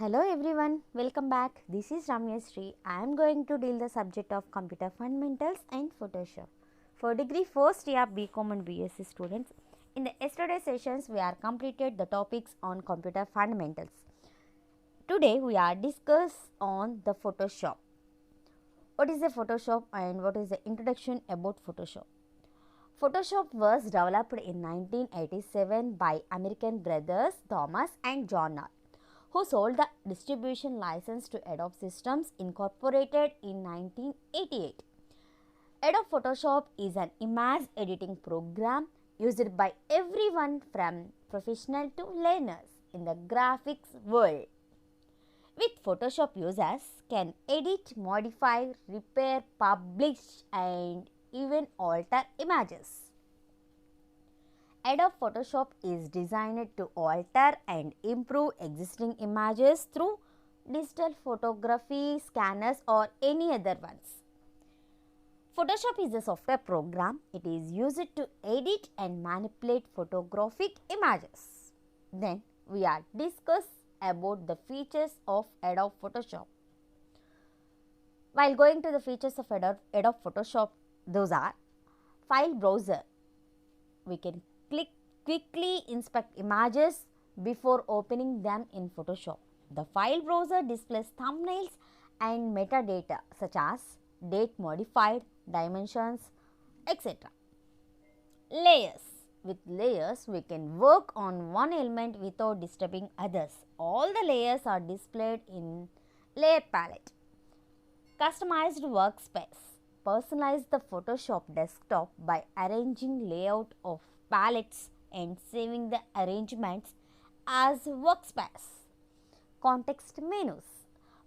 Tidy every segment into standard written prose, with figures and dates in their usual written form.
Hello everyone, welcome back. This is Ramya Sri. I am going to deal the subject of computer fundamentals and Photoshop. For degree first year BCom and BSc students, in the yesterday sessions we are completed the topics on computer fundamentals. Today we are discuss on the Photoshop. What is the Photoshop and what is the introduction about Photoshop? Photoshop was developed in 1987 by American brothers Thomas and John Knott, who sold the distribution license to Adobe Systems Incorporated in 1988. Adobe Photoshop is an image editing program used by everyone from professional to learners in the graphics world. With Photoshop, users can edit, modify, repair, publish, and even alter images. Adobe Photoshop is designed to alter and improve existing images through digital photography, scanners, or any other ones. Photoshop is a software program. It is used to edit and manipulate photographic images. Then we are discuss about the features of Adobe Photoshop. While going to the features of Adobe Photoshop, those are file browser. We can quickly inspect images before opening them in Photoshop. The file browser displays thumbnails and metadata such as date modified, dimensions, etc. Layers. With layers, we can work on one element without disturbing others. All the layers are displayed in layer palette. Customized workspace. Personalize the Photoshop desktop by arranging layout of palettes and saving the arrangements as workspace. Context menus.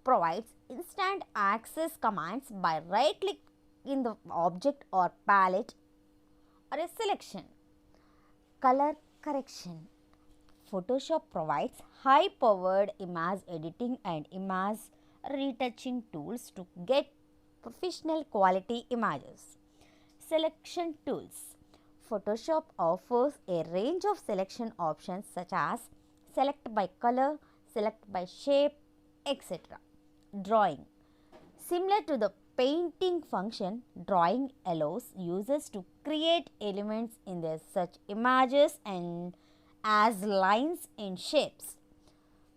Provides instant access commands by right click in the object or palette or a selection. Color correction. Photoshop provides high powered image editing and image retouching tools to get professional quality images. Selection tools. Photoshop offers a range of selection options such as select by color, select by shape, etc. Drawing. Similar to the painting function, drawing allows users to create elements in their such images and as lines and shapes.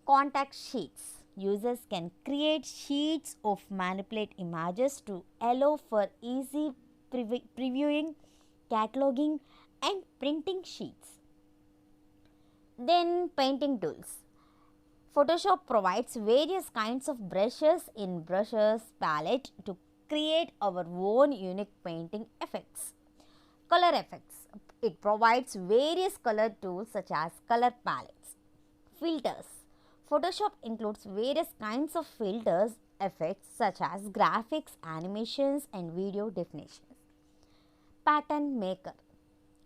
Contact sheets. Users can create sheets of manipulate images to allow for easy previewing, cataloging and printing sheets. Then painting tools. Photoshop provides various kinds of brushes in brushes palette to create our own unique painting effects. Color effects. It provides various color tools such as color palettes. Filters. Photoshop includes various kinds of filters effects such as graphics, animations and video definitions. Pattern maker.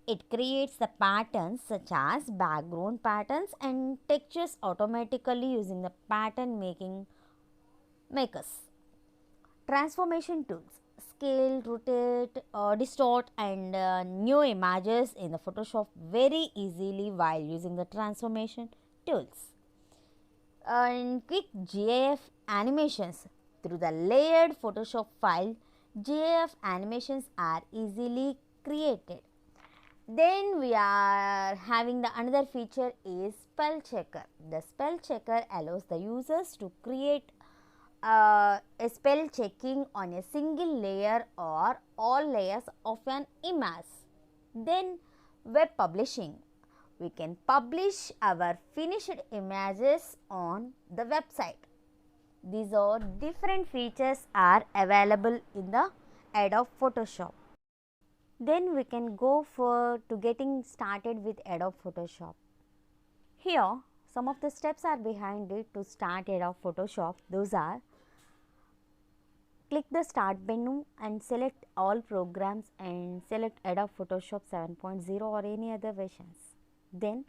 It creates the patterns such as background patterns and textures automatically using the pattern makers. Transformation tools. Scale, rotate, distort and new images in the Photoshop very easily while using the transformation tools. And quick GIF animations. Through the layered Photoshop file, GIF animations are easily created. Then we are having the another feature is spell checker. The spell checker allows the users to create a spell checking on a single layer or all layers of an image. Then web publishing. We can publish our finished images on the website. These are different features are available in the Adobe Photoshop. Then we can go to getting started with Adobe Photoshop. Here some of the steps are behind it to start Adobe Photoshop. Those are click the start menu and select all programs and select Adobe Photoshop 7.0 or any other versions. Then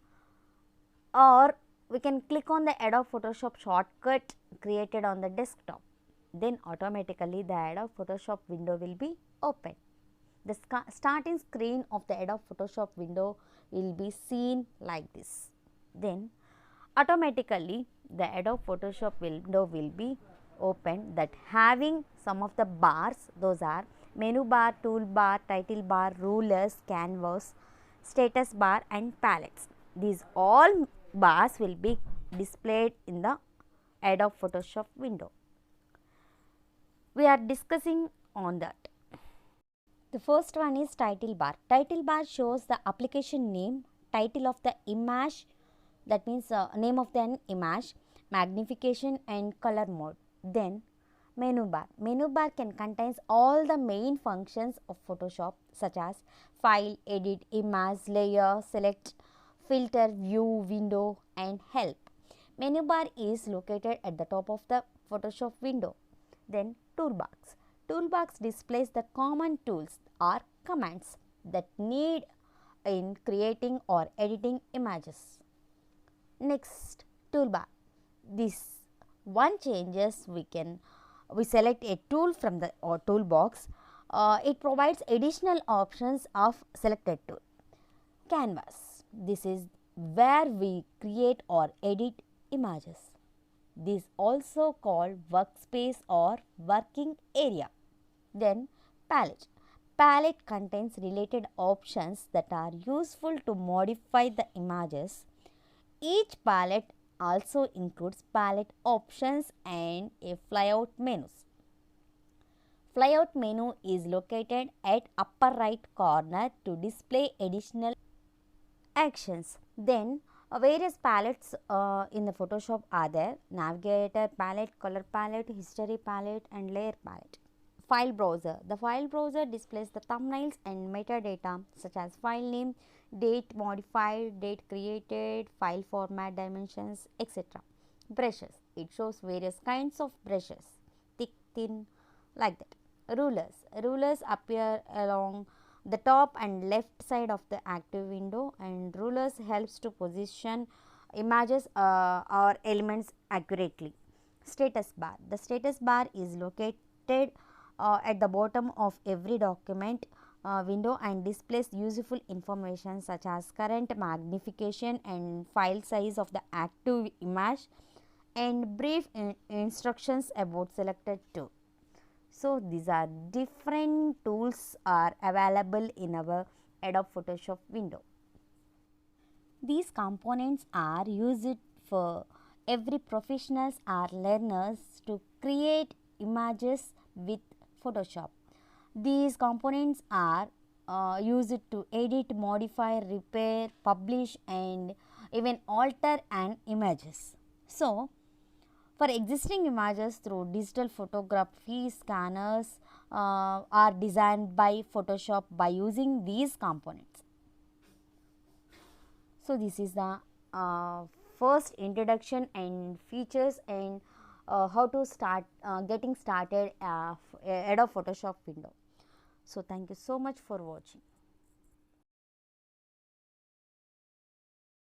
or we can click on the Adobe Photoshop shortcut created on the desktop. Then automatically the Adobe Photoshop window will be open. The starting screen of the Adobe Photoshop window will be seen like this. Then automatically the Adobe Photoshop window will be opened, that having some of the bars, those are menu bar, toolbar, title bar, rulers, canvas, status bar and palettes. These all bars will be displayed in the Adobe Photoshop window. We are discussing on that. The first one is title bar. Title bar shows the application name, title of the image, that means name of the image, magnification and color mode. Then menu bar. Menu bar can contains all the main functions of Photoshop such as file, edit, image, layer, select, filter, view, window and help. Menu bar is located at the top of the Photoshop window. Then toolbox. Toolbox displays the common tools or commands that need in creating or editing images. Next, toolbar. This one changes, we select a tool from the toolbox. It provides additional options of selected tool. Canvas. This is where we create or edit images. This also called workspace or working area. Then palette. Palette contains related options that are useful to modify the images. Each palette also includes palette options and a flyout menus. Flyout menu is located at upper right corner to display additional actions. Then various palettes in the Photoshop are there: navigator palette, color palette, history palette and layer palette. File browser. The file browser displays the thumbnails and metadata such as file name, date modified, date created, file format, dimensions, etc. Brushes. It shows various kinds of brushes, thick, thin, like that. Rulers. Rulers appear along the top and left side of the active window, and rulers helps to position images or elements accurately. Status bar. The status bar is located at the bottom of every document window and displays useful information such as current magnification and file size of the active image and brief instructions about selected tool. So, these are different tools are available in our Adobe Photoshop window. These components are used for every professionals or learners to create images with Photoshop. These components are used to edit, modify, repair, publish and even alter an images. So, for existing images through digital photography scanners are designed by Photoshop by using these components. So, this is the first introduction and features and how to start getting started Adobe Photoshop window. So, thank you so much for watching.